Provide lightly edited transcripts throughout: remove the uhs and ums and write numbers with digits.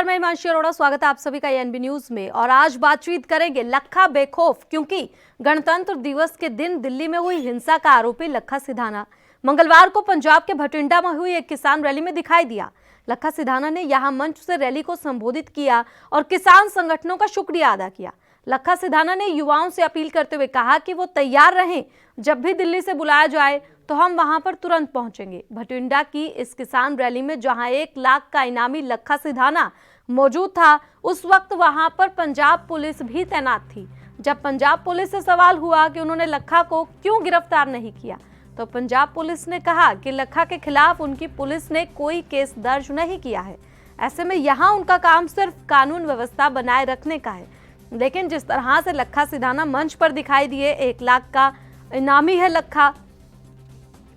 नमस्कार, मैं हिमांशी अरोड़ा, स्वागत है आप सभी का एनबी न्यूज में। और आज बातचीत करेंगे लखा बेखौफ, क्योंकि गणतंत्र दिवस के दिन दिल्ली में हुई हिंसा का आरोपी लखा सिधाना मंगलवार को पंजाब के भटिंडा में हुई एक किसान रैली में दिखाई दिया। लखा सिधाना ने यहां मंच से रैली को संबोधित किया और किसान संगठनों का शुक्रिया अदा किया। लखा सिधाना ने युवाओं से अपील करते हुए कहा कि वो तैयार रहें, जब भी दिल्ली से बुलाया जाए तो हम वहां पर तुरंत पहुंचेंगे। भटिंडा की इस किसान रैली में जहां 1 लाख का इनामी लखा सिधाना मौजूद था, उस वक्त वहां पर पंजाब पुलिस भी तैनात थी। जब पंजाब पुलिस से सवाल हुआ कि उन्होंने लखा को क्यों गिरफ्तार नहीं किया, तो पंजाब पुलिस ने कहा कि लखा के खिलाफ उनकी पुलिस ने कोई केस दर्ज नहीं किया है। ऐसे में यहाँ उनका काम सिर्फ कानून व्यवस्था बनाए रखने का है। लेकिन जिस तरह से लखा सिधाना मंच पर दिखाई दिए, 1 लाख का इनामी है लखा,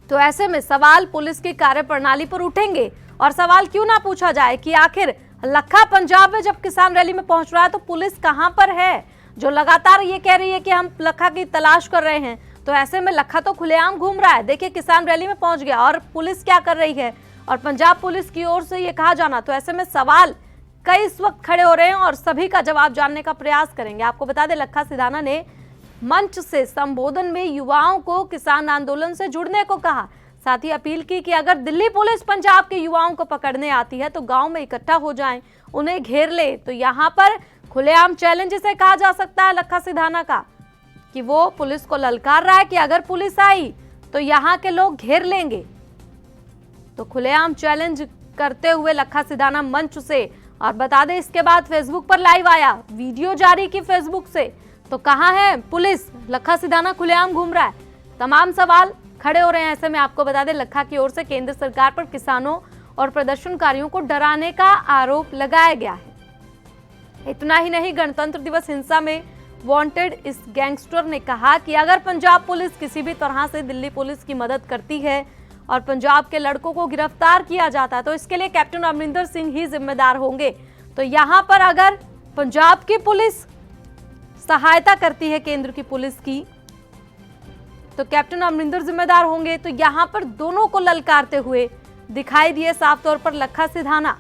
तो ऐसे में सवाल पुलिस की कार्यप्रणाली पर उठेंगे। और सवाल क्यों ना पूछा जाए कि आखिर लखा पंजाब में जब किसान रैली में पहुंच रहा है तो पुलिस कहां पर है, जो लगातार ये कह रही है कि हम लखा की तलाश कर रहे हैं। तो ऐसे में लखा तो खुलेआम घूम रहा है, देखिए किसान रैली में पहुंच गया, और पुलिस क्या कर रही है, और पंजाब पुलिस की ओर से ये कहा जाना। तो ऐसे में सवाल कई इस वक्त खड़े हो रहे हैं और सभी का जवाब जानने का प्रयास करेंगे। आपको बता दें, लखा सिधाना ने मंच से संबोधन में युवाओं को किसान आंदोलन से जुड़ने को कहा। साथ ही अपील की कि अगर दिल्ली पुलिस पंजाब के युवाओं को पकड़ने आती है तो गांव में इकट्ठा हो जाएं, उन्हें घेर ले। तो यहां पर खुलेआम चैलेंज इसे कहा जा सकता है लखा सिधाना का, कि वो पुलिस को ललकार रहा है कि अगर पुलिस आई तो यहां के लोग घेर लेंगे। तो खुलेआम चैलेंज करते हुए लखा सिधाना मंच से, और बता दें इसके बाद फेसबुक पर लाइव आया, वीडियो जारी की फेसबुक से। तो कहां है पुलिस, लखा सिधाना खुलेआम घूम रहा है, तमाम सवाल खड़े हो रहे हैं। ऐसे में आपको बता दें, लखा की ओर से केंद्र सरकार पर किसानों और प्रदर्शनकारियों को डराने का आरोप लगाया गया है। इतना ही नहीं, गणतंत्र दिवस हिंसा में वांटेड इस गैंगस्टर ने कहा कि अगर पंजाब पुलिस किसी भी तरह से दिल्ली पुलिस की मदद करती है और पंजाब के लड़कों को गिरफ्तार किया जाता है तो इसके लिए कैप्टन अमरिंदर सिंह ही जिम्मेदार होंगे। तो यहां पर अगर पंजाब की पुलिस सहायता करती है केंद्र की पुलिस की, तो कैप्टन अमरिंदर जिम्मेदार होंगे। तो यहां पर दोनों को ललकारते हुए दिखाई दिए साफ तौर पर लखा सिधाना।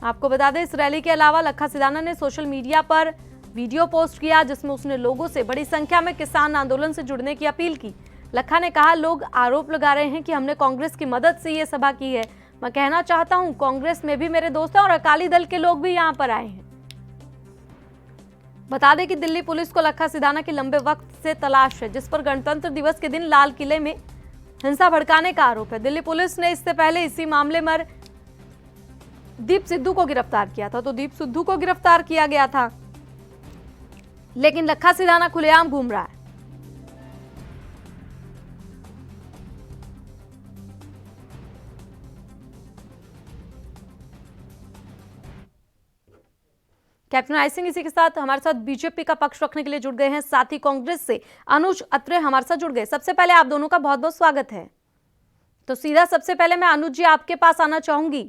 आपको बता दें, इस रैली के अलावा लखा सिधाना ने सोशल मीडिया पर वीडियो पोस्ट किया जिसमें उसने लोगों से बड़ी संख्या में किसान आंदोलन से जुड़ने की अपील की। लखा ने कहा, लोग आरोप लगा रहे हैं कि हमने कांग्रेस की मदद से ये सभा की है। मैं कहना चाहता हूं, कांग्रेस में भी मेरे दोस्त हैं और अकाली दल के लोग भी यहां पर आए हैं। बता दें कि दिल्ली पुलिस को लखा सिधाना की लंबे वक्त से तलाश है, जिस पर गणतंत्र दिवस के दिन लाल किले में हिंसा भड़काने का आरोप है। दिल्ली पुलिस ने इससे पहले इसी मामले में दीप सिद्धू को गिरफ्तार किया था, तो दीप सिद्धू को गिरफ्तार किया गया था, लेकिन लखा सिधाना खुलेआम घूम रहा है। कैप्टन आई सिंह इसी के साथ हमारे साथ बीजेपी का पक्ष रखने के लिए जुड़ गए हैं, साथ ही कांग्रेस से अनुज अत्रे हमारे साथ जुड़ गए। सबसे पहले आप दोनों का बहुत बहुत स्वागत है। तो सीधा सबसे पहले मैं अनुज जी आपके पास आना चाहूंगी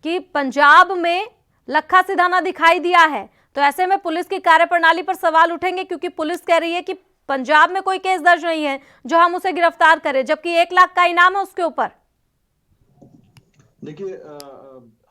कि पंजाब में लखा सिधाना दिखाई दिया है, तो ऐसे में पुलिस की कार्यप्रणाली पर सवाल उठेंगे, क्योंकि पुलिस कह रही है कि पंजाब में कोई केस दर्ज नहीं है जो हम उसे गिरफ्तार करें, जबकि 1 लाख का इनाम है उसके ऊपर। देखिए,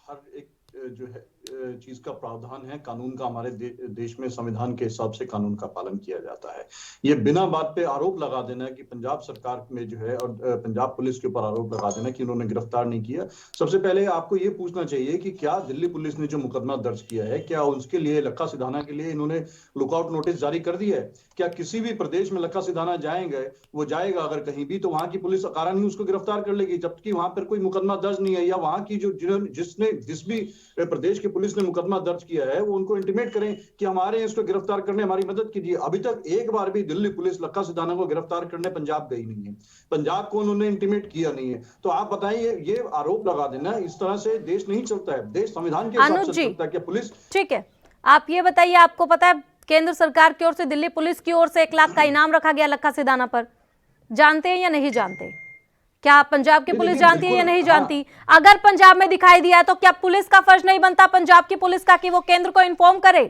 हर एक जो है चीज का प्रावधान है, कानून का हमारे देश में संविधान के हिसाब से कानून का पालन किया जाता है। ये बिना बात पे आरोप लगा देना कि पंजाब सरकार में जो है और पंजाब पुलिस के ऊपर आरोप लगा देना कि उन्होंने गिरफ्तार नहीं किया। सबसे पहले आपको ये पूछना चाहिए कि क्या दिल्ली पुलिस ने जो मुकदमा दर्ज किया है, क्या उसके लिए लखा सिधाना के लिए इन्होंने लुकआउट नोटिस जारी कर दिया है? क्या किसी भी प्रदेश में लखा सिधाना वो जाएगा अगर कहीं भी, तो वहां की पुलिस कारण ही उसको गिरफ्तार कर लेगी, जबकि वहां पर कोई मुकदमा दर्ज नहीं है। या वहां की जिस भी प्रदेश की पुलिस ने मुकदमा दर्ज किया है वो उनको इंटीमेट करें कि हमारे इसको गिरफ्तार करने हमारी मदद कीजिए। अभी तक एक बार भी दिल्ली पुलिस लखा सिधाना को गिरफ्तार करने पंजाब गई नहीं है, पंजाब को उन्होंने इंटीमेट किया नहीं है। तो आप बताइए, ये आरोप लगा देना, इस तरह से देश नहीं चलता है, देश संविधान के हिसाब से चलता है। क्या पुलिस, ठीक है, आप ये बताइए, आपको पता है केंद्र सरकार की ओर से, दिल्ली पुलिस की ओर से 1 लाख का इनाम रखा गया लखा सिधाना पर, जानते हैं या नहीं जानते? क्या पंजाब की पुलिस जानती है या नहीं जानती? अगर पंजाब में दिखाई दिया है तो क्या पुलिस का फर्ज नहीं बनता पंजाब की पुलिस का कि वो केंद्र को इन्फॉर्म करे?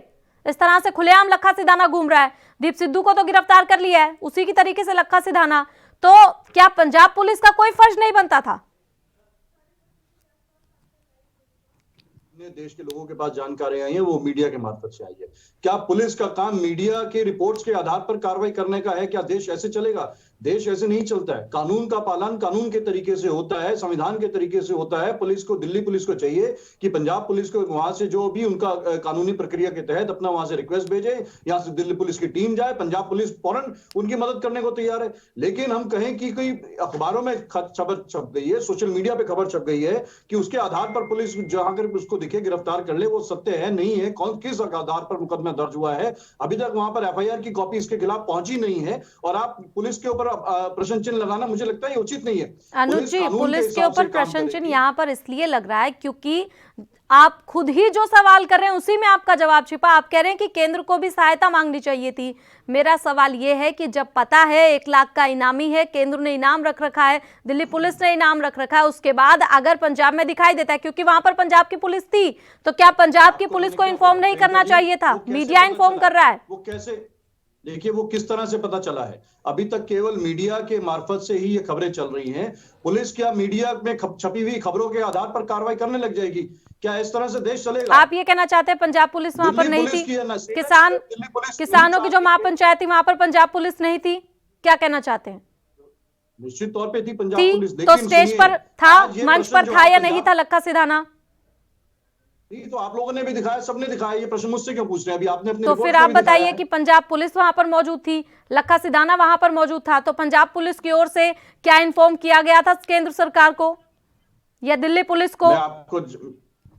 इस तरह से खुलेआम लखा सिधाना घूम रहा है। दीप सिद्धू को तो गिरफ्तार कर लिया है, उसी की तरीके से लखा सिधाना, तो क्या पंजाब पुलिस का कोई फर्ज नहीं बनता था? अपने देश के लोगों के पास जानकारी आई है वो मीडिया के मार्फत से आई है। क्या पुलिस का काम मीडिया के रिपोर्ट्स के आधार पर कार्रवाई करने का है? क्या देश ऐसे चलेगा? देश ऐसे नहीं चलता है। कानून का पालन कानून के तरीके से होता है, संविधान के तरीके से होता है। पुलिस को, दिल्ली पुलिस को चाहिए कि पंजाब पुलिस को वहां से जो भी उनका कानूनी प्रक्रिया के तहत अपना वहां से रिक्वेस्ट भेजे, यहां से दिल्ली पुलिस की टीम जाए, पंजाब पुलिस फौरन उनकी मदद करने को तैयार है। लेकिन हम कहें कि कोई अखबारों में खबर छप गई है, सोशल मीडिया पे खबर छप गई है कि उसके आधार पर पुलिस जहां कर उसको दिखे गिरफ्तार कर ले, वो सत्य है नहीं है? कौन किस आधार पर मुकदमा दर्ज हुआ है? अभी तक वहां पर एफआईआर की कॉपी इसके खिलाफ पहुंची नहीं है। और आप पुलिस के ऊपर प्रश्न चिन्ह लगाना मुझे लगता है ये उचित नहीं है। अनुज जी, पुलिस के ऊपर प्रश्न चिन्ह यहाँ पर इसलिए लग रहा है क्योंकि आप खुद ही जो सवाल कर रहे हैं उसी में आपका जवाब छिपा। आप कह रहे हैं कि केंद्र को भी सहायता मांगनी चाहिए थी। मेरा सवाल यह है कि जब पता है 1 लाख का इनामी है, केंद्र ने इनाम रख रखा है, दिल्ली पुलिस ने इनाम रख रखा है, उसके बाद अगर पंजाब में दिखाई देता है, क्योंकि वहां पर पंजाब की पुलिस थी, तो क्या पंजाब की पुलिस को इन्फॉर्म नहीं करना चाहिए था? मीडिया इन्फॉर्म कर रहा है। वो कैसे, देखिए वो किस तरह से पता चला है? अभी तक केवल मीडिया के मार्फत से ही ये खबरें चल रही हैं। पुलिस क्या मीडिया में छपी हुई खबरों के आधार पर कार्रवाई करने लग जाएगी? क्या इस तरह से देश चलेगा? आप ये कहना चाहते हैं पंजाब पुलिस वहां पर नहीं थी? किसानों की जो महापंचायत थी वहां पर पंजाब पुलिस नहीं थी? क्या कहना चाहते हैं? निश्चित तौर पे थी पंजाब पुलिस। तो स्टेज पर था, मंच पर था या नहीं था लक्खा सिधाना? नहीं, तो आप लोगों ने भी दिखाया, सबने दिखाया। ये प्रश्न मुझसे क्यों पूछ रहे हैं? अभी आपने अपने तो फिर आप बताइए कि पंजाब पुलिस वहां पर मौजूद थी, लक्खा सिधाना वहां पर मौजूद था, तो पंजाब पुलिस की ओर से क्या इन्फॉर्म किया गया था केंद्र सरकार को या दिल्ली पुलिस को?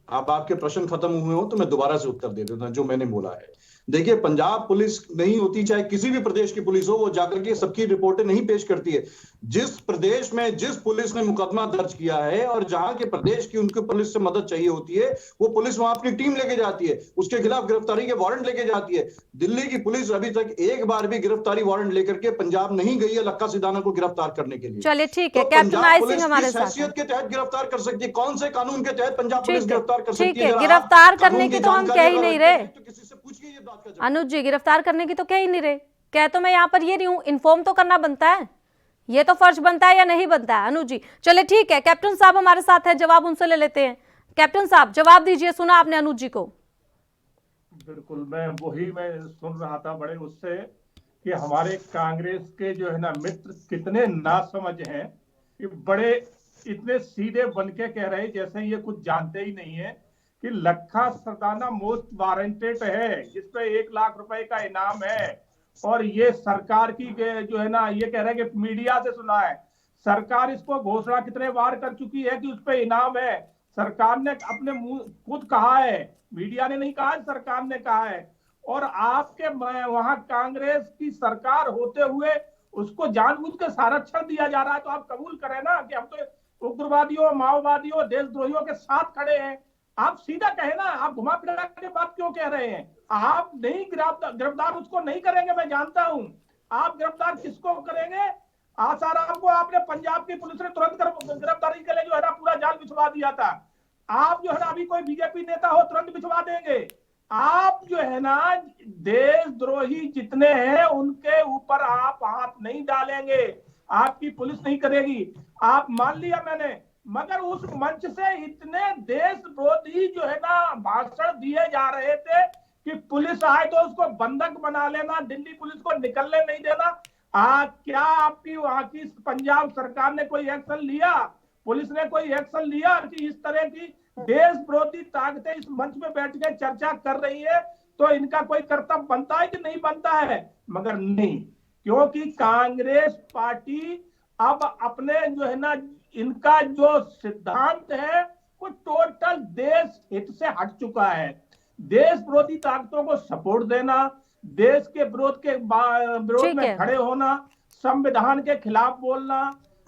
आपके प्रश्न खत्म हुए हो तो मैं दोबारा से उत्तर दे देता हूं जो मैंने बोला है। देखिए, पंजाब पुलिस नहीं होती, चाहे किसी भी प्रदेश की पुलिस हो, वो जाकर के सबकी रिपोर्टें नहीं पेश करती है। जिस प्रदेश में जिस पुलिस ने मुकदमा दर्ज किया है और जहां के प्रदेश की उनके पुलिस से मदद चाहिए होती है, वो पुलिस वहां अपनी टीम लेके जाती है, उसके खिलाफ गिरफ्तारी के वारंट लेके जाती है। दिल्ली की पुलिस अभी तक एक बार भी गिरफ्तारी वारंट लेकर के पंजाब नहीं गई है लक्खा सिधाना को गिरफ्तार करने के लिए। चलिए ठीक है, कैप्टन आई सिंह हमारे साथ हैसियत के तहत गिरफ्तार कर सकती है? कौन से कानून के तहत पंजाब पुलिस गिरफ्तार कर सकती है? गिरफ्तार करने की तो हम कह ही नहीं रहे किसी से पूछिए ये बात का। अनुज जी, गिरफ्तार करने की तो कह ही नहीं रहे। कह तो मैं यहाँ पर ये रही हूँ, इन्फॉर्म तो करना बनता है, ये तो फर्ज बनता है या नहीं बनता है? अनुज जी चले ठीक है, कैप्टन साहब हमारे साथ है, जवाब उनसे ले लेते हैं। कैप्टन साहब जवाब दीजिए, सुना आपने अनुज जी को? बिल्कुल, मैं सुन रहा था बड़े उससे कि हमारे कांग्रेस के जो है ना मित्र कितने नासमझ हैं कि बड़े इतने सीधे बन के कह रहे जैसे ये कुछ जानते ही नहीं है कि लक्खा सिधाना मोस्ट वारंटेड है, जिसपे 1 लाख रुपए का इनाम है। और ये सरकार की जो है ना, ये कह रहे हैं कि मीडिया से सुना है। सरकार इसको घोषणा कितने बार कर चुकी है कि उस पे इनाम है। सरकार ने अपने मुंह खुद कहा है, मीडिया ने नहीं कहा, सरकार ने कहा है। और आपके वहां कांग्रेस की सरकार होते हुए उसको जानबूझ के संरक्षण दिया जा रहा है। तो आप कबूल करें ना कि हम तो उग्रवादियों, माओवादियों, देशद्रोहियों के साथ खड़े हैं। आप सीधा कहे ना, आप घुमा फिरा के बात क्यों कह रहे हैं? आप नहीं गिरफ्तार उसको नहीं करेंगे, मैं जानता हूं। आप गिरफ्तार किसको करेंगे? आसाराम को आपने पंजाब की पुलिस ने तुरंत गिरफ्तारी के लिए जो है ना पूरा जाल बिछवा दिया था। आप जो है ना अभी कोई बीजेपी नेता हो तुरंत बिछवा देंगे। आप जो है ना देशद्रोही जितने हैं उनके ऊपर आप हाथ नहीं डालेंगे, आपकी पुलिस नहीं करेगी। आप मान लिया मैंने, मगर उस मंच से इतने देश विरोधी जो है ना भाषण दिए जा रहे थे कि पुलिस आए तो उसको बंधक बना लेना, दिल्ली पुलिस को निकलने नहीं देना। क्या आपकी वहां की पंजाब सरकार ने कोई एक्शन लिया? पुलिस ने कोई एक्शन लिया कि इस तरह की देश विरोधी ताकतें इस मंच में बैठ के चर्चा कर रही है तो इनका कोई कर्तव्य बनता है कि नहीं बनता है? मगर नहीं, क्योंकि कांग्रेस पार्टी अब अपने जो है ना इनका जो सिद्धांत है वो टोटल देश हित से हट चुका है। देश विरोधी ताकतों को सपोर्ट देना, देश के विरोध में खड़े होना, संविधान के खिलाफ बोलना,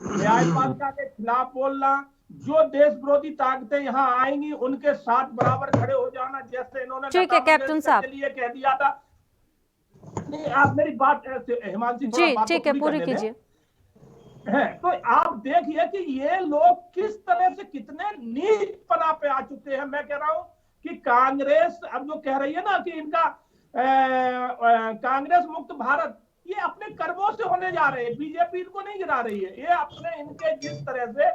न्यायपालिका के खिलाफ बोलना, जो देश विरोधी ताकतें यहाँ आएंगी उनके साथ बराबर खड़े हो जाना, जैसे इन्होंने ठीक है कैप्टन साहब के लिए कह दिया था। नहीं, आप मेरी बात हिमांशी जी ठीक है पूरी कीजिए। है तो आप देखिए कि ये लोग किस तरह से कितने नीच पना पे आ चुके हैं। मैं कह रहा हूं कि कांग्रेस अब जो कह रही है ना कि इनका कांग्रेस मुक्त भारत, ये अपने कर्मों से होने जा रहे हैं। बीजेपी इनको नहीं गिरा रही है, ये अपने इनके जिस तरह से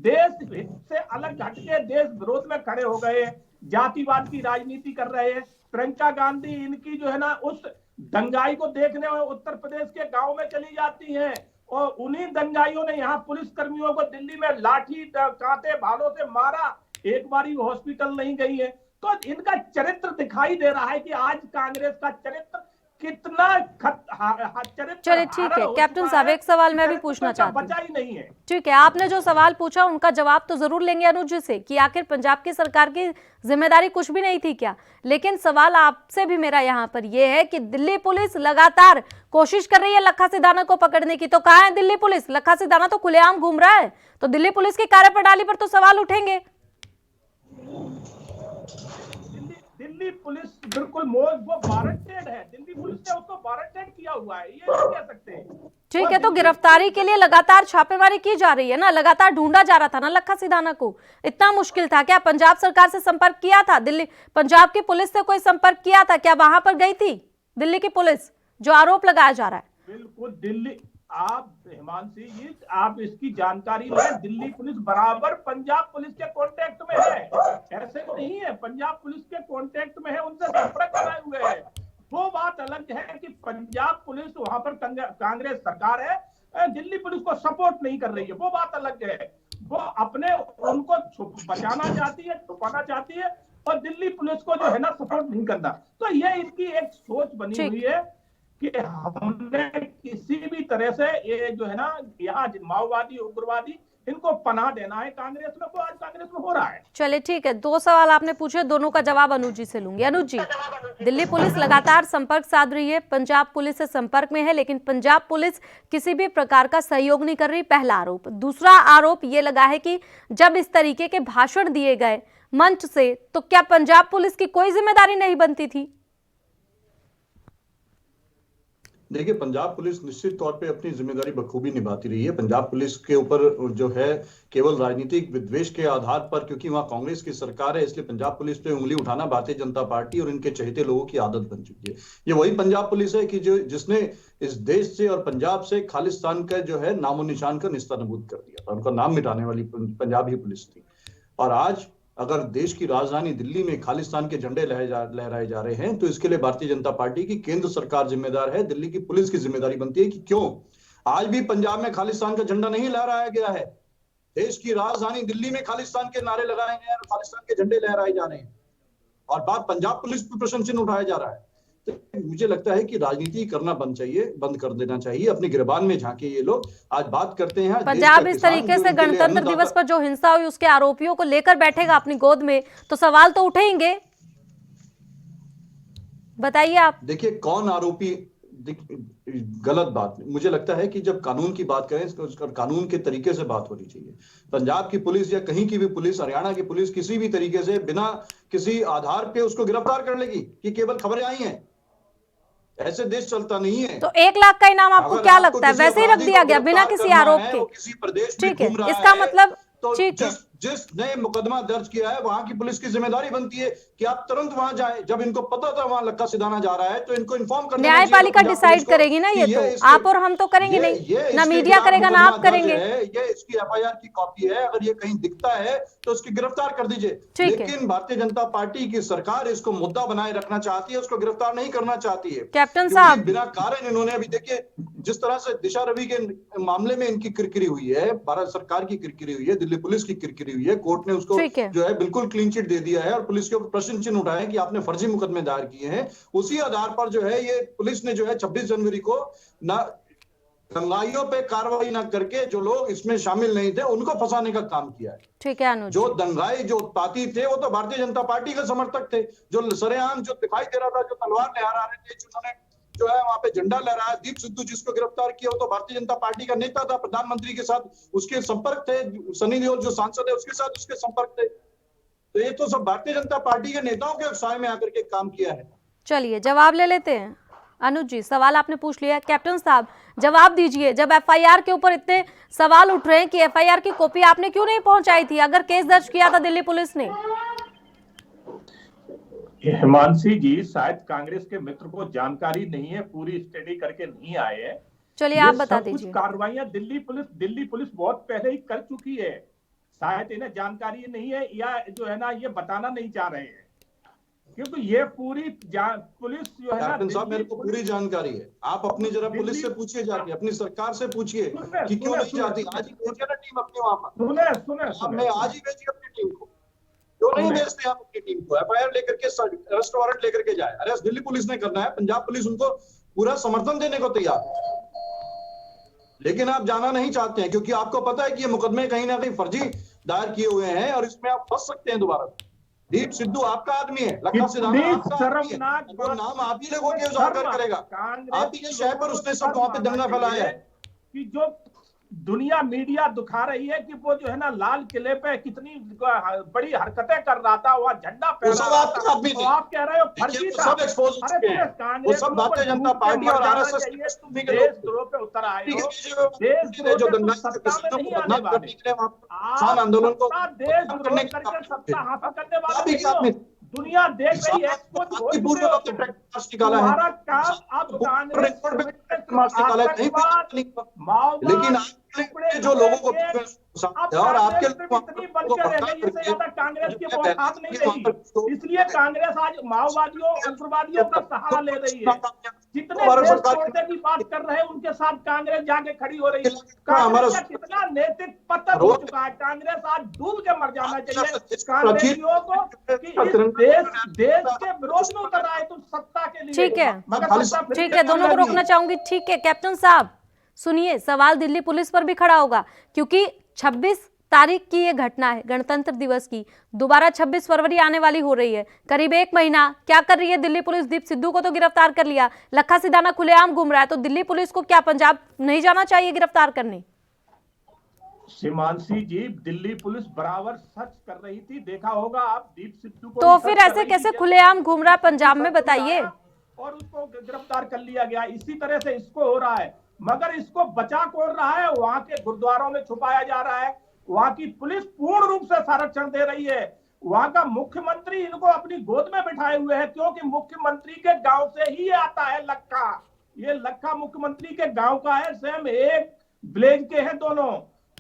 देश हित से अलग हटके देश विरोध में खड़े हो गए, जातिवाद की राजनीति कर रहे हैं। प्रियंका गांधी इनकी जो है ना उस दंगाई को देखने उत्तर प्रदेश के गांव में चली जाती हैं और उन्हीं दंगाइयों ने यहाँ पुलिस कर्मियों को दिल्ली में लाठी कांटे भालों से मारा, एक बारी हॉस्पिटल नहीं गई है। तो इनका चरित्र दिखाई दे रहा है कि आज कांग्रेस का चरित्र कितना चरित्र। चलिए ठीक है कैप्टन साहब, एक सवाल मैं भी पूछना चाहती हूँ। बचा ही नहीं है। ठीक है, आपने जो सवाल पूछा उनका जवाब तो जरूर लेंगे अनुज जी से कि आखिर पंजाब की सरकार की जिम्मेदारी कुछ भी नहीं थी क्या, लेकिन सवाल आपसे भी मेरा यहाँ पर यह है कि दिल्ली पुलिस लगातार कोशिश कर रही है लखा सिधाना को पकड़ने की, तो कहाँ है दिल्ली पुलिस? लखा सिधाना तो खुलेआम घूम रहा है, तो दिल्ली पुलिस की कार्यप्रणाली पर तो सवाल उठेंगे। दिल्ली पुलिस बिल्कुल वो वारंटेड है, दिल्ली पुलिस ने उसको वारंटेड किया हुआ है, ये नहीं कह सकते। ठीक है, तो गिरफ्तारी के लिए लगातार छापेमारी की जा रही है ना, लगातार ढूंढा जा रहा था ना लखा सिधाना को। इतना मुश्किल था क्या? पंजाब सरकार से संपर्क किया था? दिल्ली पंजाब की पुलिस से कोई संपर्क किया था क्या? वहां पर गई थी दिल्ली की पुलिस जो आरोप लगाया जा रहा है? बिल्कुल दिल्ली, आप हिमांशी जी आप इसकी जानकारी लें, दिल्ली पुलिस बराबर पंजाब पुलिस के कांटेक्ट में है, ऐसे नहीं है, पंजाब पुलिस के कांटेक्ट में है, उनसे संपर्क बनाए हुए है। वो बात अलग है कि पंजाब पुलिस वहां पर कांग्रेस सरकार है, दिल्ली पुलिस को सपोर्ट नहीं कर रही है, वो बात अलग है। वो अपने उनको बचाना चाहती है, छुपाना चाहती है और दिल्ली पुलिस को जो है ना सपोर्ट नहीं करना। तो ये इनकी एक सोच बनी हुई है कि हमने किसी भी तरह से ये जो है ना यहाँ माओवादी उग्रवादी इनको पनाह देना है कांग्रेस में, तो आज कांग्रेस में हो रहा है। चलिए ठीक है, दो सवाल आपने पूछे, दोनों का जवाब अनुज जी से लूंगी। अनुज जी, दिल्ली पुलिस लगातार संपर्क साध रही है, पंजाब पुलिस से संपर्क में है, लेकिन पंजाब पुलिस किसी भी प्रकार का सहयोग नहीं कर रही, पहला आरोप। दूसरा आरोप ये लगा है कि जब इस तरीके के भाषण दिए गए मंच से, तो क्या पंजाब पुलिस की कोई जिम्मेदारी नहीं बनती थी? देखिए, पंजाब पुलिस निश्चित तौर पे अपनी जिम्मेदारी बखूबी निभाती रही है। पंजाब पुलिस के ऊपर जो है केवल राजनीतिक विद्वेष के आधार पर, क्योंकि वहां कांग्रेस की सरकार है, इसलिए पंजाब पुलिस पे उंगली उठाना भारतीय जनता पार्टी और इनके चहेते लोगों की आदत बन चुकी है। ये वही पंजाब पुलिस है कि जिसने इस देश से और पंजाब से खालिस्तान का जो है नामो निशान का निस्तानाबूद कर दिया था। उनका नाम मिटाने वाली पंजाब ही पुलिस थी। और आज अगर देश की राजधानी दिल्ली में खालिस्तान के झंडे लहराए जा रहे हैं, तो इसके लिए भारतीय जनता पार्टी की केंद्र सरकार जिम्मेदार है, दिल्ली की पुलिस की जिम्मेदारी बनती है कि क्यों आज भी पंजाब में खालिस्तान का झंडा नहीं लहराया गया है। देश की राजधानी दिल्ली में खालिस्तान के नारे लगाए गए हैं, खालिस्तान के झंडे लहराए जा रहे हैं और बात पंजाब पुलिस पर प्रश्न चिन्ह उठाया जा रहा है। तो मुझे लगता है कि राजनीति करना बंद कर देना चाहिए, अपने गिरबान में झांके ये लोग। आज बात करते हैं पंजाब इस तरीके से गणतंत्र दिवस पर जो हिंसा हुई उसके आरोपियों को लेकर बैठेगा अपनी गोद में, तो सवाल तो उठेंगे। बताइए आप। देखिए कौन आरोपी, गलत बात। मुझे लगता है कि जब कानून की बात करें तो कानून के तरीके से बात होनी चाहिए। पंजाब की पुलिस या कहीं की भी पुलिस, हरियाणा की पुलिस किसी भी तरीके से बिना किसी आधार पे उसको गिरफ्तार कर लेगी कि केवल खबरें आई हैं, ऐसे देश चलता नहीं है। तो 1 लाख का इनाम आपको क्या लगता है? वैसे ही रख दिया गया बिना किसी आरोप के? किसी प्रदेश ठीक है, इसका मतलब तो ठीक है, जिसने मुकदमा दर्ज किया है वहां की पुलिस की जिम्मेदारी बनती है कि आप तुरंत वहां जाएं। जब इनको पता था वहां लखा सिधाना जा रहा है तो इनको इन्फॉर्म करना चाहिए। न्यायपालिका डिसाइड करेगी ना, ये तो आप और हम तो करेंगे नहीं, ना मीडिया करेगा ना आप करेंगे। ये इसकी FIR की कॉपी है, अगर ये कहीं दिखता है तो उसकी गिरफ्तार कर दीजिए। लेकिन भारतीय जनता पार्टी की सरकार इसको मुद्दा बनाए रखना चाहती है, उसको गिरफ्तार नहीं करना चाहती है। कैप्टन साहब, बिना कारण इन्होंने, अभी देखिए जिस तरह से दिशा रवि के मामले में इनकी किरकिरी हुई है, भारत सरकार की किरकिरी हुई है, दिल्ली पुलिस की किरकिरी हुई है, कोर्ट ने उसको जो है बिल्कुल क्लीन चिट दे दिया है और पुलिस के ऊपर प्रश्न चिन्ह उठाए कि आपने फर्जी मुकदमे दायर किए हैं। उसी आधार पर जो है ये पुलिस ने जो है 26 जनवरी को ना दंगाइयों पे कार्रवाई ना करके जो लोग इसमें शामिल नहीं थे उनको फंसाने का काम किया है। ठीक है अनुज, जो दंगाई जो उत्पाती थे वो तो भारतीय जनता पार्टी के समर्थक थे, जो सरेआम जो दिखाई दे रहा था, जो तलवार लहरा रहे थे, जिन्होंने जो है वहां पे झंडा लहराया। दीप सिद्धू जिसको गिरफ्तार किया वो तो भारतीय जनता पार्टी का नेता था, प्रधानमंत्री के साथ उसके संपर्क थे, सनी देओल जो सांसद है उसके साथ उसके संपर्क थे। तो ये तो सब भारतीय जनता पार्टी के नेताओं के साय में आकर के काम किया है। चलिए जवाब ले लेते हैं। अनुज जी, सवाल आपने पूछ लिया, कैप्टन साहब जवाब दीजिए। जब FIR के ऊपर इतने सवाल उठ रहे हैं कि FIR की कॉपी आपने क्यों नहीं पहुंचाई थी अगर केस दर्ज किया था दिल्ली पुलिस ने? हिमांशी जी, शायद कांग्रेस के मित्र को जानकारी नहीं है, पूरी स्टडी करके नहीं आए हैं। चलिए आप बता दीजिए। कार्रवाइयां दिल्ली पुलिस बहुत पहले ही कर चुकी है। शायद इन्हें जानकारी नहीं है या जो है ना ये बताना नहीं चाह रहे हैं, क्योंकि ये पूरी पुलिस जो है ना, कैप्टन साहब मेरे को पूरी जानकारी है। आप अपनी जरा पुलिस से पूछिए, जाके अपनी सरकार से पूछिए कि क्यों नहीं जाती। आज ही भेजिए ना टीम अपनी वहां पर। मैं आज ही भेजिए अपनी टीम को, क्यों नहीं भेजते आप अपनी टीम को? एफआईआर लेकर के, अरेस्ट वारंट लेकर के जाए। अरेस्ट दिल्ली पुलिस ने करना है, पंजाब पुलिस उनको पूरा समर्थन देने को तैयार है, लेकिन आप जाना नहीं चाहते हैं क्योंकि आपको पता है कि ये मुकदमे कहीं ना कहीं फर्जी दायर किए हुए हैं और इसमें आप फंस सकते हैं दोबारा। दीप सिद्धू आपका आदमी है, लखा सिधाना आपका आदमी है, और नाम आप ही लोगों के उजागर करेगा। आप ही के शहर पर उसने सब वहां पे दंगा फैलाया है कि जो दुनिया मीडिया दिखा रही है कि वो जो है ना लाल किले पे कितनी बड़ी हरकतें कर रहा था, वहाँ झंडा फहरा रहा था, तो आप कह रहे हो फर्जी था। सब एक्सपोज हो चुके हैं, वो सब भारतीय जनता पार्टी और आरएसएस देशद्रोह पे उतर आए हो, देशद्रोह जो पे दंगा सत्ता में नहीं आने वाले, किसान आंदोलन को देशद्रोह करके सत्ता हासिल करने वाले दुनिया देख रही है। तुम्हारा काम अब कांग्रेस लेकिन जो लोगों को और आपके कांग्रेस की बहुत हाथ नहीं रही, इसलिए कांग्रेस आज माओवादियों उग्रवादियों का सहारा ले रही है। जितने देश तोड़ने की बात कर रहे हैं उनके साथ कांग्रेस जाके खड़ी हो रही है। कांग्रेस का कितना नैतिक पतन हो चुका है, कांग्रेस आज डूब के मर जाना चाहिए कांग्रेसियों को कि इस देश के विरोध में उतर आए तुम सत्ता के लिए। ठीक है, दोनों को रोकना चाहूंगी। ठीक है कैप्टन साहब सुनिए, सवाल दिल्ली पुलिस पर भी खड़ा होगा क्योंकि 26 तारीख की ये घटना है, गणतंत्र दिवस की। दोबारा 26 फरवरी आने वाली हो रही है, करीब एक महीना। क्या कर रही है दिल्ली पुलिस? दीप सिद्धू को तो गिरफ्तार कर लिया, लखा सिधाना खुलेआम घूम रहा है, तो दिल्ली पुलिस को क्या पंजाब नहीं जाना चाहिए गिरफ्तार करने? सीमांशी जी, दिल्ली पुलिस बराबर सच कर रही थी, देखा होगा आप दीप सिद्धू को। तो फिर ऐसे कैसे खुलेआम घूम रहा है पंजाब में, बताइए? और उसको गिरफ्तार कर लिया गया। इसी तरह से इसको हो रहा है, मगर इसको बचा कौन रहा है? वहां के गुरुद्वारों में छुपाया जा रहा है। वहां की पुलिस पूर्ण रूप से संरक्षण दे रही है। वहां का मुख्यमंत्री इनको अपनी गोद में बिठाए हुए है, क्योंकि मुख्यमंत्री के गांव से ही आता है लखा। ये लखा मुख्यमंत्री के गांव का है, सेम एक विलेज के हैं दोनों।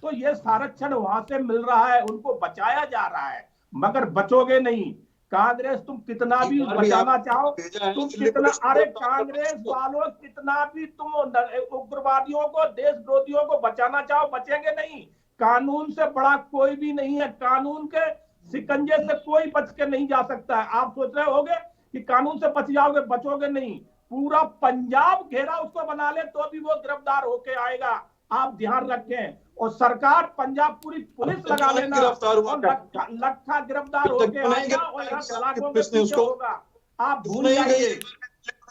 तो ये संरक्षण वहां से मिल रहा है, उनको बचाया जा रहा है, मगर बचोगे नहीं। कांग्रेस तुम कितना भी बचाना चाहो, तुम कितना, अरे कांग्रेस वालों कितना भी तुम उग्रवादियों को, देशद्रोहियों को बचाना चाहो, बचेंगे नहीं। कानून से बड़ा कोई भी नहीं है, कानून के शिकंजे से कोई बच के नहीं जा सकता है। आप सोच रहे होगे कि कानून से बच जाओगे, बचोगे नहीं। पूरा पंजाब घेरा उसको बना ले तो भी वो गिरफ्तार होके आएगा, आप ध्यान रखें। और सरकार पंजाब पूरी पुलिस लगा लेना, लखा गिरफ्तार होके आएगा और यहाँ सलाखों के पीछे होगा, आप भूल जाइए।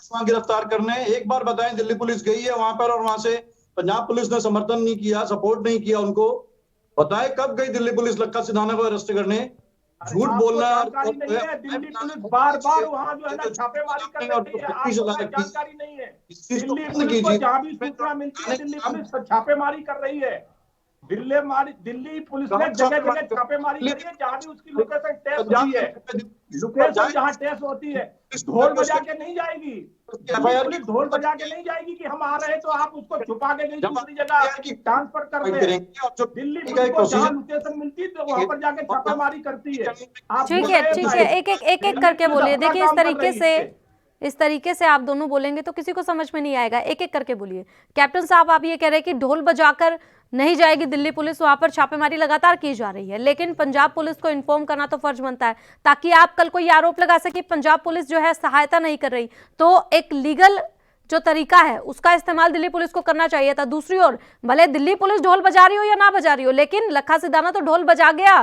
वहां गिरफ्तार करने एक बार बताएं, दिल्ली पुलिस गई है वहां पर और वहां से पंजाब पुलिस ने समर्थन नहीं किया, सपोर्ट नहीं किया उनको। बताएं कब गई दिल्ली पुलिस लखा सिधाना को अरेस्ट करने? झूठ बोलना। दिल्ली पुलिस बार बार वहां जो है ना छापेमारी कर रही है, आपको जानकारी नहीं है। दिल्ली पुलिस को जहां भी सूचना मिलती है दिल्ली पुलिस छापेमारी कर रही है। दिल्ली पुलिस ने जगह जगह छापेमारी करी है, जहां भी उसकी लोकेशन टेस्ट होती है। लोकेशन जहां टेस्ट होती है, ढोल बजा के नहीं जाएगी, ढोल बजा के नहीं जाएगी कि हम आ रहे हैं तो आप उसको छुपा के दूसरी जगह ट्रांसफर कर दे। दिल्ली पुलिस को जहां लोकेशन मिलती है तो वहां पर जाके छापेमारी करती है। ठीक है, एक एक करके बोलिए। देखिए इस तरीके से आप दोनों बोलेंगे तो किसी को समझ में नहीं आएगा। एक एक करके बोलिए। कैप्टन साहब आप ये कह रहे हैं कि ढोल बजाकर नहीं जाएगी दिल्ली पुलिस, वहां पर छापेमारी लगातार की जा रही है, लेकिन पंजाब पुलिस को इन्फॉर्म करना तो फर्ज बनता है, ताकि आप कल को ये आरोप लगा सके पंजाब पुलिस जो है सहायता नहीं कर रही। तो एक लीगल जो तरीका है उसका इस्तेमाल दिल्ली पुलिस को करना चाहिए था। दूसरी ओर भले दिल्ली पुलिस ढोल बजा रही हो या ना बजा रही हो, लेकिन लखा सिधाना तो ढोल बजा गया।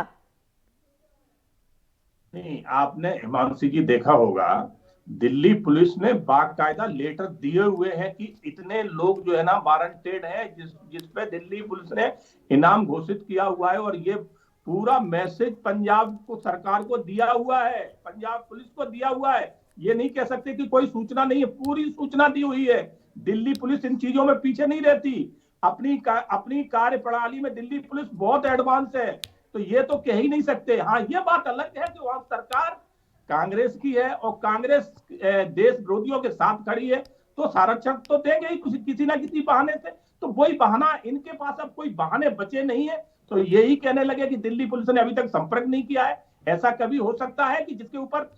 नहीं, आपने हिमांशी जी देखा होगा, दिल्ली पुलिस ने बाकायदा लेटर दिए हुए हैं कि इतने लोग जो है ना वारंटेड है, जिस पे दिल्ली पुलिस ने इनाम घोषित किया हुआ है। और ये पूरा मैसेज पंजाब को सरकार को दिया हुआ है, पंजाब पुलिस को दिया हुआ है। ये नहीं कह सकते कि कोई सूचना नहीं है, पूरी सूचना दी हुई है। दिल्ली पुलिस इन चीजों में पीछे नहीं रहती, अपनी कार्य प्रणाली में दिल्ली पुलिस बहुत एडवांस है, तो ये तो कह ही नहीं सकते। हाँ, ये बात अलग है कि वहां सरकार कांग्रेस की है और कांग्रेस देश विरोधियों के साथ खड़ी है, तो संरक्षण तो देंगे ही किसी ना किसी बहाने से। तो वही बहाना, इनके पास अब कोई बहाने बचे नहीं है, तो यही कहने लगे कि दिल्ली पुलिस ने अभी तक संपर्क नहीं किया है। ऐसा कभी हो सकता है कि जिसके ऊपर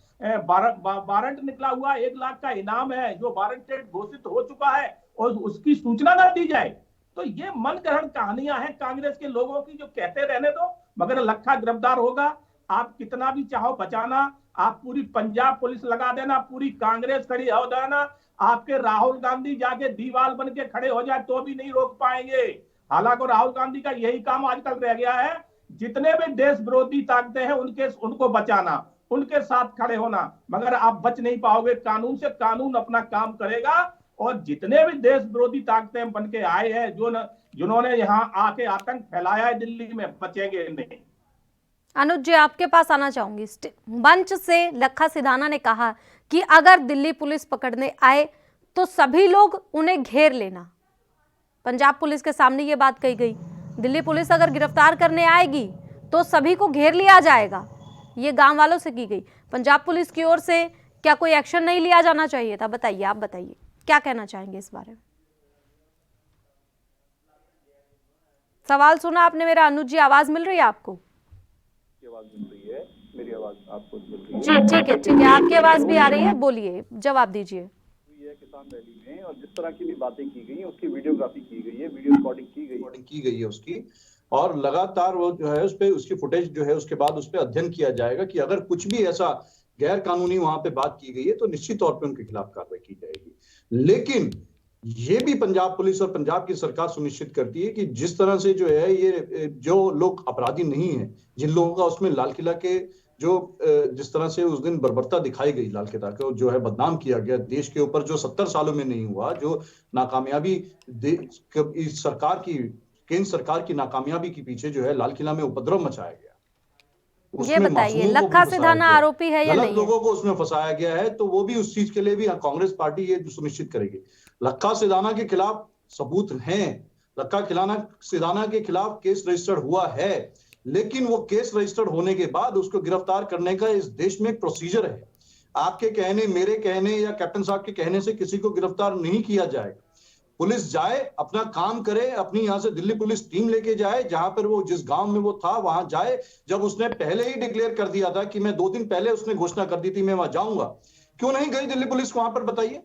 वारंट निकला हुआ 1 लाख का इनाम है, जो वारंटेड घोषित हो चुका है, और उसकी सूचना ना दी जाए? तो ये मन ग्रहण कहानियां हैं कांग्रेस के लोगों की, जो कहते रहने दो, मगर लखा गिरफ्तार होगा। आप कितना भी चाहो बचाना, आप पूरी पंजाब पुलिस लगा देना, पूरी कांग्रेस खड़ी हो जाना, आपके राहुल गांधी जाके दीवार बन के खड़े हो जाए तो भी नहीं रोक पाएंगे। हालांकि राहुल गांधी का यही काम आजकल रह गया है, जितने भी देश विरोधी ताकतें हैं उनको बचाना, उनके साथ खड़े होना, मगर आप बच नहीं पाओगे कानून से। कानून अपना काम करेगा, और जितने भी देश विरोधी ताकतें बन के आए हैं, जिन्होंने यहाँ आके आतंक फैलाया है दिल्ली में, बचेंगे नहीं। अनुज जी, आपके पास आना चाहूंगी। मंच से लखा सिधाना ने कहा कि अगर दिल्ली पुलिस पकड़ने आए तो सभी लोग उन्हें घेर लेना। पंजाब पुलिस के सामने ये बात कही गई, दिल्ली पुलिस अगर गिरफ्तार करने आएगी तो सभी को घेर लिया जाएगा। ये गांव वालों से की गई। पंजाब पुलिस की ओर से क्या कोई एक्शन नहीं लिया जाना चाहिए था? बताइए, आप बताइए, क्या कहना चाहेंगे इस बारे में? सवाल सुना आपने मेरा? अनुज जी, आवाज मिल रही है आपको? आवाज मिल रही है, मेरी आवाज आपको मिल रही है? जी ठीक है, आपकी आवाज भी आ रही है, बोलिए, जवाब दीजिए। ये किसान रैली में और जिस तरह की भी बातें की गई, उसकी वीडियोग्राफी की गई है, वीडियो रिकॉर्डिंग की गई है उसकी, और लगातार वो जो है उस पे उसकी फुटेज जो है उसके बाद उस पे अध्ययन किया जाएगा कि अगर कुछ भी ऐसा गैर कानूनी वहां पे बात की गई है तो निश्चित तौर पे उनके खिलाफ कार्रवाई की जाएगी। लेकिन ये भी पंजाब पुलिस और पंजाब की सरकार सुनिश्चित करती है कि जिस तरह से जो है ये जो लोग अपराधी नहीं है, जिन लोगों का उसमें लाल किला के जो जिस तरह से उस दिन बर्बरता दिखाई गई, लाल किला को जो है बदनाम किया गया देश के ऊपर, जो 70 सालों में नहीं हुआ, जो नाकामयाबी इस सरकार की, केंद्र सरकार की नाकामयाबी के पीछे जो है लाल किला में उपद्रव मचाया गया। ये बताइए, लखा सिधाना आरोपी है या नहीं? लोगों को उसमें फंसाया गया है, तो वो भी उस चीज के लिए भी कांग्रेस पार्टी ये सुनिश्चित करेगी। लखा सिधाना के खिलाफ सबूत हैं, लखा सिधाना के खिलाफ केस रजिस्टर्ड हुआ है, लेकिन वो केस रजिस्टर्ड होने के बाद उसको गिरफ्तार करने का इस देश में एक प्रोसीजर है। आपके कहने, मेरे कहने या कैप्टन साहब के कहने से किसी को गिरफ्तार नहीं किया जाएगा। पुलिस जाए, अपना काम करे, अपनी यहां से दिल्ली पुलिस टीम लेके जाए, जहां पर वो जिस गांव में वो था वहां जाए। जब उसने पहले ही डिक्लेयर कर दिया था कि मैं 2 दिन पहले उसने घोषणा कर दी थी मैं वहां जाऊंगा, क्यों नहीं गई दिल्ली पुलिस वहां पर? बताइए,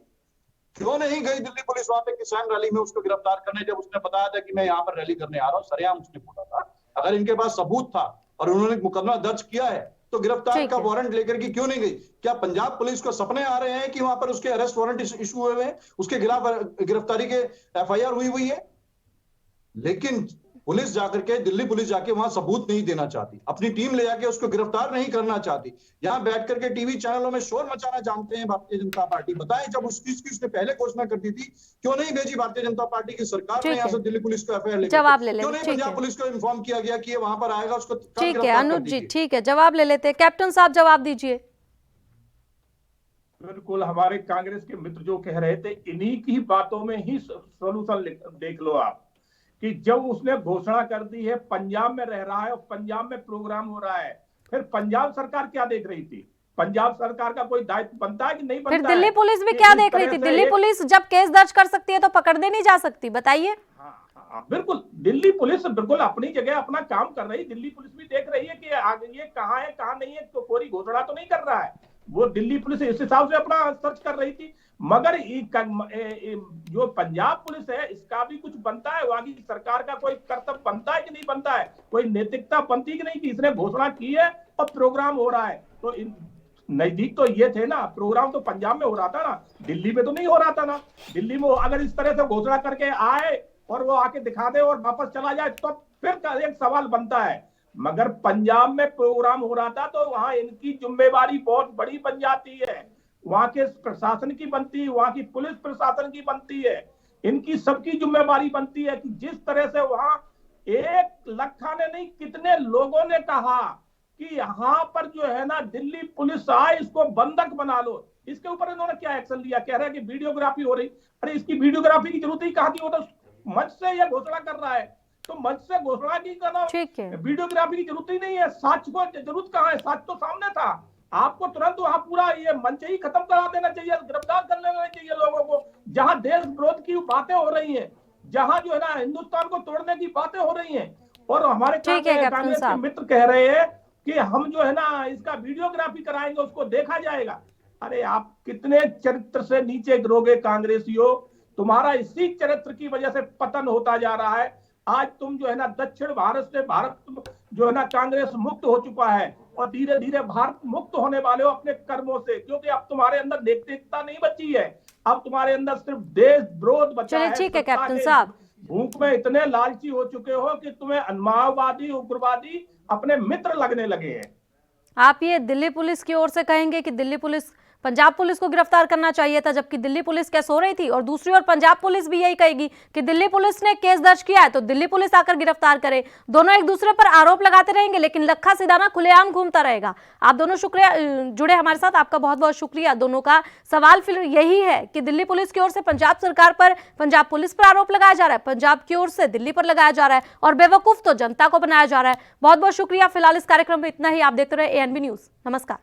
क्यों नहीं गई दिल्ली पुलिस वहां पे किसान रैली में उसको गिरफ्तार करने, जब उसने बताया था कि मैं यहाँ पर रैली करने आ रहा हूँ, सरेआम उसने बोला था। अगर इनके पास सबूत था और उन्होंने मुकदमा दर्ज किया है तो गिरफ्तार का वारंट लेकर के क्यों नहीं गई? क्या पंजाब पुलिस को सपने आ रहे हैं कि वहां पर उसके अरेस्ट वारंट इशू हुए हैं, उसके खिलाफ गिरफ्तारी के FIR हुई है? लेकिन पुलिस जाकर के, दिल्ली पुलिस जाके वहां सबूत नहीं देना चाहती, अपनी टीम ले जाके उसको गिरफ्तार नहीं करना चाहती, यहां बैठ करके टीवी चैनलों में शोर मचाना जानते हैं भारतीय जनता पार्टी। बताएं, जब उस चीज की उसने पहले घोषणा कर दी थी, क्यों नहीं भेजी भारतीय जनता पार्टी की सरकार ने यहाँ से दिल्ली पुलिस को FIR लेकर? जवाब ले लेते, क्यों नहीं पंजाब पुलिस को इन्फॉर्म किया गया कि ये वहां पर आएगा, उसको? ठीक है अनुज जी, ठीक है, जवाब ले लेते। कैप्टन साहब, जवाब दीजिए। बिल्कुल, हमारे कांग्रेस के मित्र जो कह रहे थे, इन्हीं की बातों में ही सोल्यूशन देख लो आप, कि जब उसने घोषणा कर दी है, पंजाब में रह रहा है और पंजाब में प्रोग्राम हो रहा है, फिर पंजाब सरकार क्या देख रही थी? पंजाब सरकार का कोई दायित्व बनता है कि नहीं बनता? फिर दिल्ली पुलिस भी क्या देख रही थी? दिल्ली पुलिस जब केस दर्ज कर सकती है तो पकड़ने नहीं जा सकती? बताइए। हाँ, बिल्कुल, दिल्ली पुलिस बिल्कुल अपनी जगह अपना काम कर रही है। दिल्ली पुलिस भी देख रही है कि आगे ये कहाँ है कहाँ नहीं है, तो कोई घोषणा तो नहीं कर रहा है। वो दिल्ली पुलिस इस हिसाब से अपना सर्च कर रही थी। मगर जो पंजाब पुलिस है, इसका भी कुछ बनता है, वहां की सरकार का कोई कर्तव्य बनता है कि नहीं बनता है, कोई नैतिकता बनती है कि नहीं, कि इसने घोषणा की है और प्रोग्राम हो रहा है। तो नजदीक तो ये थे ना, प्रोग्राम तो पंजाब में हो रहा था ना, दिल्ली में तो नहीं हो रहा था ना। दिल्ली में अगर इस तरह से घोषणा करके आए और वो आके दिखा दे और वापस चला जाए, तो फिर एक सवाल बनता है। मगर पंजाब में प्रोग्राम हो रहा था तो वहां इनकी जिम्मेवारी बहुत बड़ी बन जाती है, वहां के प्रशासन की बनती है, वहां की पुलिस प्रशासन की बनती है, इनकी सबकी जिम्मेवारी बनती है कि जिस तरह से वहां एक लखा ने नहीं, कितने लोगों ने कहा कि यहाँ पर जो है ना दिल्ली पुलिस आए, इसको बंधक बना लो। इसके ऊपर इन्होंने क्या एक्शन लिया? कह रहे हैं कि वीडियोग्राफी हो रही। अरे इसकी वीडियोग्राफी की जरूरत ही कहाँ थी? वो तो मंच से यह घोषणा कर रहा है, तो मंच से घोषणा की करना, वीडियोग्राफी की जरूरत ही नहीं है। साक्ष्य को जरूरत कहाँ है? साक्ष्य तो सामने था। आपको तुरंत वहां पूरा ये मंच ही खत्म करा देना चाहिए, गिरफ्तार कर लेना चाहिए लोगों को। जहां देश विरोध की बातें हो रही हैं, जहां जो है ना हिंदुस्तान को तोड़ने की बातें हो रही हैं, और हमारे ठीक है कैप्टन कांग्रेस के साहब। मित्र कह रहे हैं कि हम जो है ना इसका वीडियोग्राफी कराएंगे, उसको देखा जाएगा। अरे आप कितने चरित्र से नीचे गिरोगे कांग्रेसियों, तुम्हारा इसी चरित्र की वजह से पतन होता जा रहा है। आज तुम जो है ना दक्षिण भारत से भारत जो है ना कांग्रेस मुक्त हो चुका है और धीरे धीरे भारत मुक्त होने वाले हो अपने कर्मों से, क्योंकि अब तुम्हारे अंदर नैतिकता नहीं बची है, अब तुम्हारे अंदर सिर्फ देशद्रोह बचा चलिए है। ठीक है सत्ता कैप्टन के साहब। भूख में इतने लालची हो चुके हो कि तुम्हें माओवादी उग्रवादी अपने मित्र लगने लगे हैं। आप ये दिल्ली पुलिस की ओर से कहेंगे कि दिल्ली पुलिस पंजाब पुलिस को गिरफ्तार करना चाहिए था, जबकि दिल्ली पुलिस क्या सो रही थी, और दूसरी ओर पंजाब पुलिस भी यही कहेगी कि दिल्ली पुलिस ने केस दर्ज किया है तो दिल्ली पुलिस आकर गिरफ्तार करे। दोनों एक दूसरे पर आरोप लगाते रहेंगे, लेकिन लखा सिधाना खुलेआम घूमता रहेगा। आप दोनों शुक्रिया जुड़े हमारे साथ, आपका बहुत बहुत शुक्रिया। दोनों का सवाल फिर यही है कि दिल्ली पुलिस की ओर से पंजाब सरकार पर, पंजाब पुलिस पर आरोप लगाया जा रहा है, पंजाब की ओर से दिल्ली पर लगाया जा रहा है, और बेवकूफ तो जनता को बनाया जा रहा है। बहुत बहुत शुक्रिया। फिलहाल इस कार्यक्रम में इतना ही। आप देखते रहे ANB न्यूज। नमस्कार।